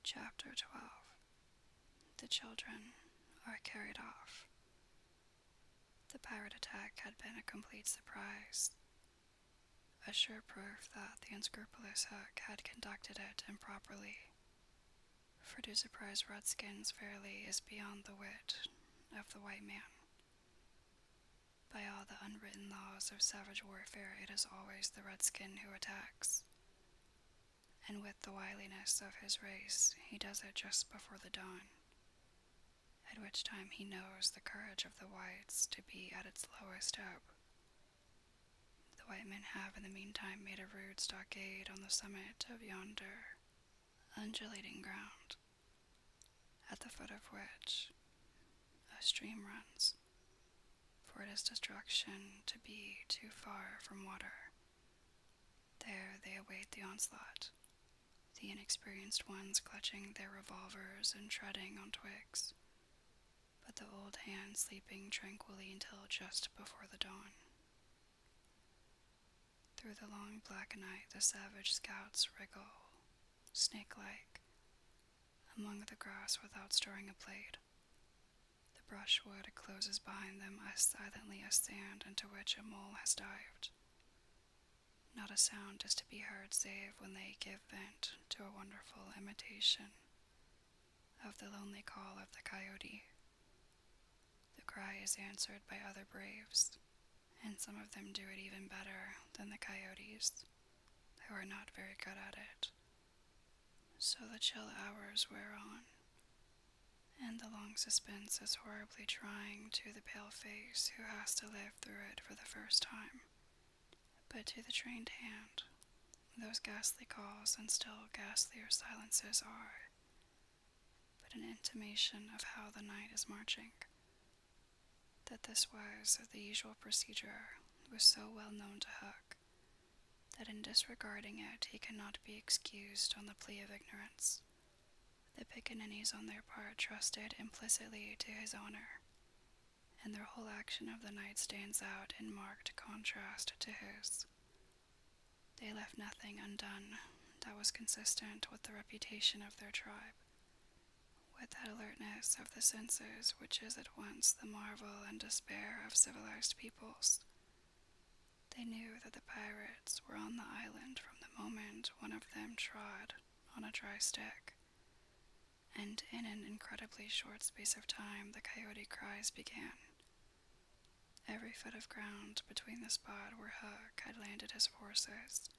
Chapter 12. The children are carried off. The pirate attack had been a complete surprise, a sure proof that the unscrupulous Hook had conducted it improperly. For to surprise redskins fairly is beyond the wit of the white man. By all the unwritten laws of savage warfare, it is always the redskin who attacks. And with the wiliness of his race, he does it just before the dawn, at which time he knows the courage of the whites to be at its lowest ebb. The white men have in the meantime made a rude stockade on the summit of yonder undulating ground, at the foot of which a stream runs, for it is destruction to be too far from water. There they await the onslaught, the inexperienced ones clutching their revolvers and treading on twigs, but the old hand sleeping tranquilly until just before the dawn. Through the long black night the savage scouts wriggle, snake-like, among the grass without stirring a blade. The brushwood closes behind them as silently as sand into which a mole has dived. Not a sound is to be heard save when they give vent to a wonderful imitation of the lonely call of the coyote. The cry is answered by other braves, and some of them do it even better than the coyotes, who are not very good at it. So the chill hours wear on, and the long suspense is horribly trying to the pale face who has to live through it for the first time. But to the trained hand, those ghastly calls and still ghastlier silences are but an intimation of how the night is marching. That this was the usual procedure was so well known to Hook that in disregarding it he cannot be excused on the plea of ignorance. The pickaninnies on their part trusted implicitly to his honor, and their whole action of the night stands out in marked contrast to his. They left nothing undone that was consistent with the reputation of their tribe, with that alertness of the senses which is at once the marvel and despair of civilized peoples. They knew that the pirates were on the island from the moment one of them trod on a dry stick, and in an incredibly short space of time the coyote cries began. Every foot of ground between the spot where Hook had landed his forces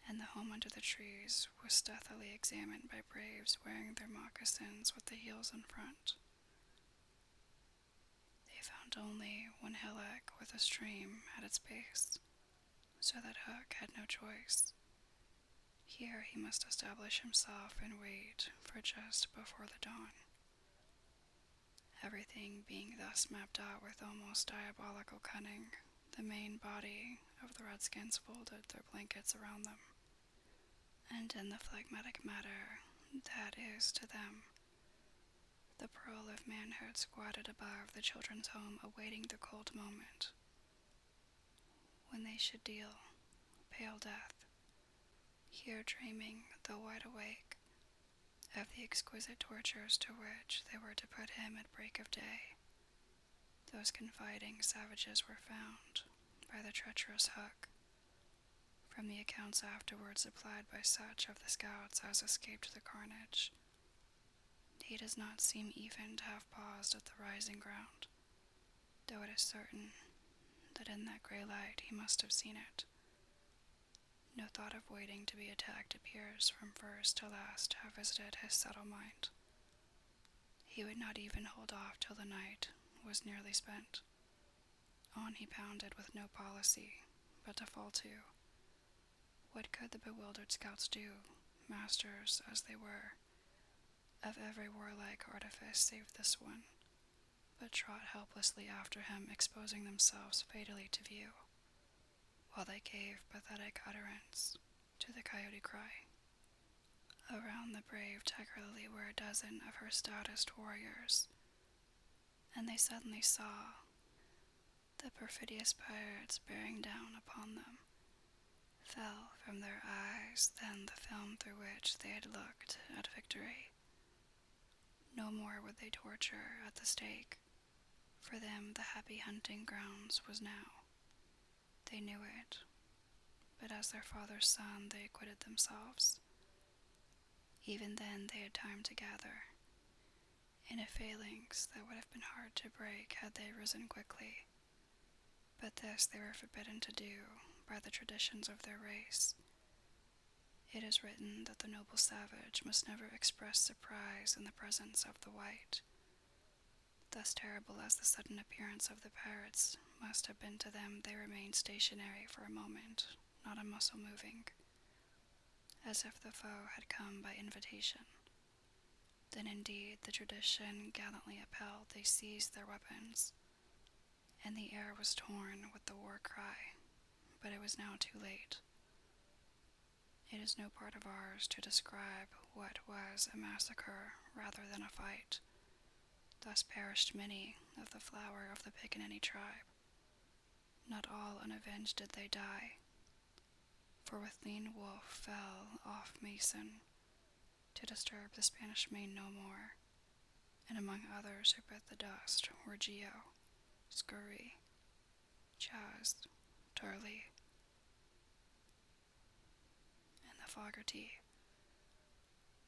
and the home under the trees was stealthily examined by braves wearing their moccasins with the heels in front. They found only one hillock with a stream at its base, so that Hook had no choice. Here he must establish himself and wait for just before the dawn. Everything being thus mapped out with almost diabolical cunning, the main body of the redskins folded their blankets around them, and in the phlegmatic manner that is to them, the pearl of manhood squatted above the children's home awaiting the cold moment when they should deal pale death, here dreaming, though wide awake, of the exquisite tortures to which they were to put him at break of day. Those confiding savages were found by the treacherous Hook, from the accounts afterwards supplied by such of the scouts as escaped the carnage. He does not seem even to have paused at the rising ground, though it is certain that in that gray light he must have seen it. No thought of waiting to be attacked appears from first to last to have visited his subtle mind. He would not even hold off till the night was nearly spent. On he pounded with no policy, but to fall to. What could the bewildered scouts do, masters as they were of every warlike artifice save this one, but trot helplessly after him, exposing themselves fatally to view, while they gave pathetic utterance to the coyote cry. Around the brave Tiger Lily were a dozen of her stoutest warriors, and they suddenly saw the perfidious pirates bearing down upon them. Fell from their eyes then the film through which they had looked at victory, No more would they torture at the stake. For them the happy hunting grounds was now. They knew it, but as their father's son they acquitted themselves. Even then they had time to gather, in a phalanx that would have been hard to break had they risen quickly. But this they were forbidden to do by the traditions of their race. It is written that the noble savage must never express surprise in the presence of the white. Thus terrible as the sudden appearance of the pirates must have been to them, they remained stationary for a moment, not a muscle moving, as if the foe had come by invitation. Then indeed, the tradition gallantly upheld, they seized their weapons, and the air was torn with the war cry, but it was now too late. It is no part of ours to describe what was a massacre rather than a fight. Thus perished many of the flower of the Pickaninny tribe. Not all unavenged did they die, for with lean Wolf fell off Mason to disturb the Spanish Main no more, and among others who bit the dust were Geo, Scurry, Chaz, Turley, and the Fogarty.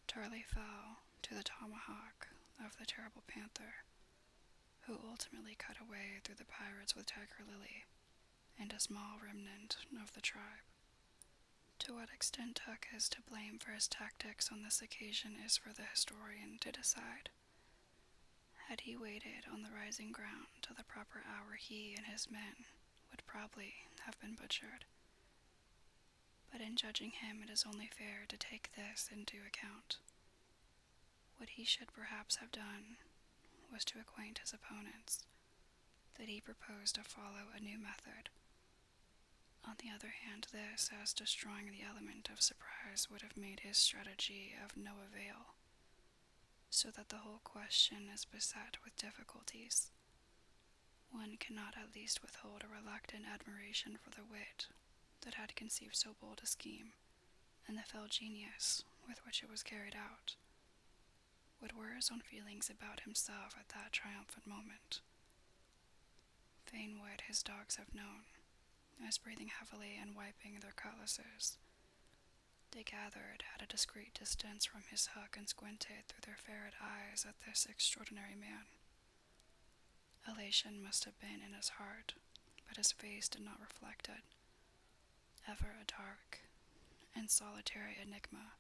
Turley fell to the tomahawk of the terrible panther, who ultimately cut a way through the pirates with Tiger Lily and a small remnant of the tribe. To what extent Tuck is to blame for his tactics on this occasion is for the historian to decide. Had he waited on the rising ground till the proper hour, he and his men would probably have been butchered. But in judging him, it is only fair to take this into account. What he should perhaps have done was to acquaint his opponents that he proposed to follow a new method. On the other hand, this, as destroying the element of surprise, would have made his strategy of no avail, so that the whole question is beset with difficulties. One cannot at least withhold a reluctant admiration for the wit that had conceived so bold a scheme, and the fell genius with which it was carried out. What were his own feelings about himself at that triumphant moment? Fain would his dogs have known, as breathing heavily and wiping their cutlasses, they gathered at a discreet distance from his hook and squinted through their ferret eyes at this extraordinary man. Elation must have been in his heart, but his face did not reflect it. Ever a dark and solitary enigma,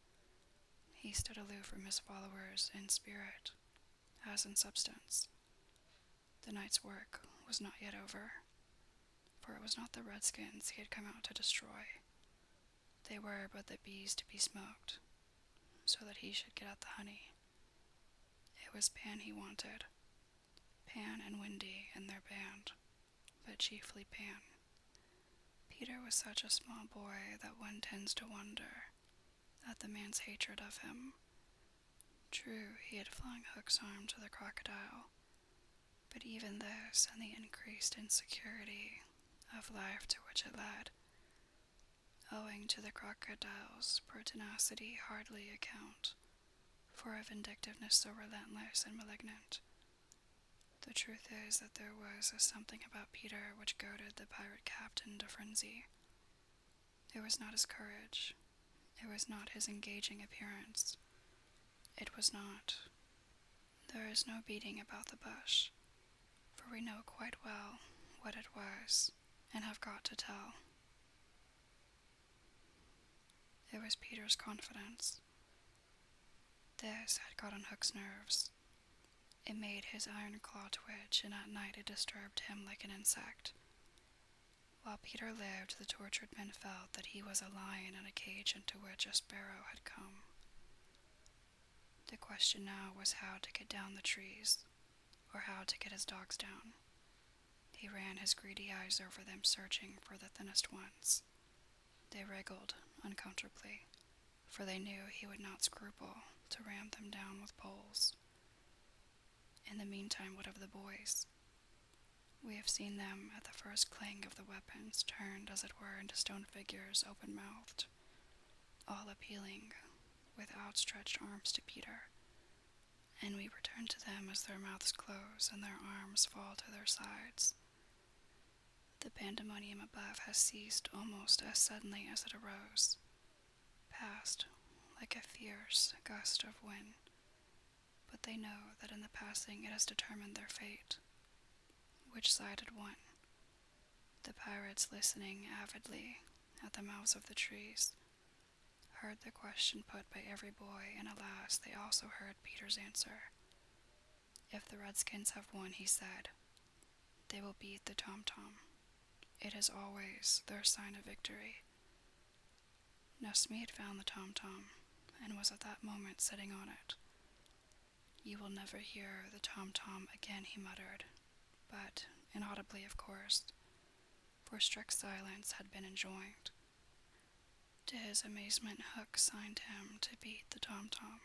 he stood aloof from his followers in spirit, as in substance. The night's work was not yet over, for it was not the redskins he had come out to destroy. They were but the bees to be smoked, so that he should get at the honey. It was Pan he wanted, Pan and Windy and their band, but chiefly Pan. Peter was such a small boy that one tends to wonder at the man's hatred of him. True, he had flung Hook's arm to the crocodile, but even this and the increased insecurity of life to which it led, owing to the crocodile's pertinacity, hardly account for a vindictiveness so relentless and malignant. The truth is that there was a something about Peter which goaded the pirate captain to frenzy. It was not his courage. It was not his engaging appearance. It was not. There is no beating about the bush, for we know quite well what it was, and have got to tell. It was Peter's confidence. This had got on Hook's nerves. It made his iron claw twitch, and at night it disturbed him like an insect. While Peter lived, the tortured men felt that he was a lion in a cage into which a sparrow had come. The question now was how to get down the trees, or how to get his dogs down. He ran his greedy eyes over them, searching for the thinnest ones. They wriggled uncomfortably, for they knew he would not scruple to ram them down with poles. In the meantime, what of the boys? We have seen them at the first clang of the weapons, turned as it were into stone figures, open-mouthed, all appealing with outstretched arms to Peter, and we return to them as their mouths close and their arms fall to their sides. The pandemonium above has ceased almost as suddenly as it arose, passed like a fierce gust of wind, but they know that in the passing it has determined their fate. Which side had won? The pirates, listening avidly at the mouths of the trees, heard the question put by every boy, and alas, they also heard Peter's answer. If the Redskins have won, he said, they will beat the tom-tom. It is always their sign of victory. Now Smee had found the tom-tom, and was at that moment sitting on it. You will never hear the tom-tom again, he muttered, but inaudibly, of course, for strict silence had been enjoined. To his amazement, Hook signed him to beat the tom-tom,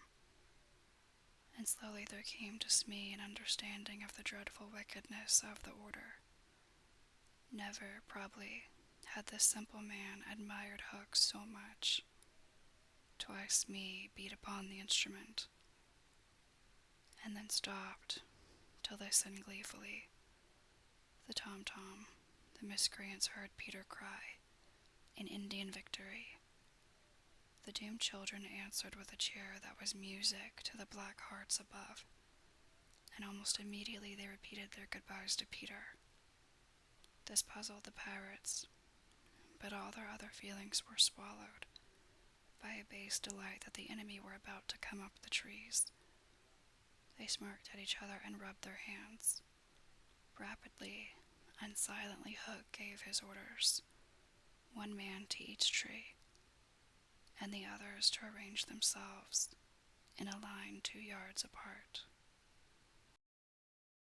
and slowly there came to Smee an understanding of the dreadful wickedness of the order. Never, probably, had this simple man admired Hook so much. Twice Smee beat upon the instrument, and then stopped to listen gleefully. The tom-tom, the miscreants heard Peter cry, an Indian victory. The doomed children answered with a cheer that was music to the black hearts above, and almost immediately they repeated their goodbyes to Peter. This puzzled the pirates, but all their other feelings were swallowed by a base delight that the enemy were about to come up the trees. They smirked at each other and rubbed their hands. Rapidly and silently Hook gave his orders, one man to each tree, and the others to arrange themselves in a line 2 yards apart.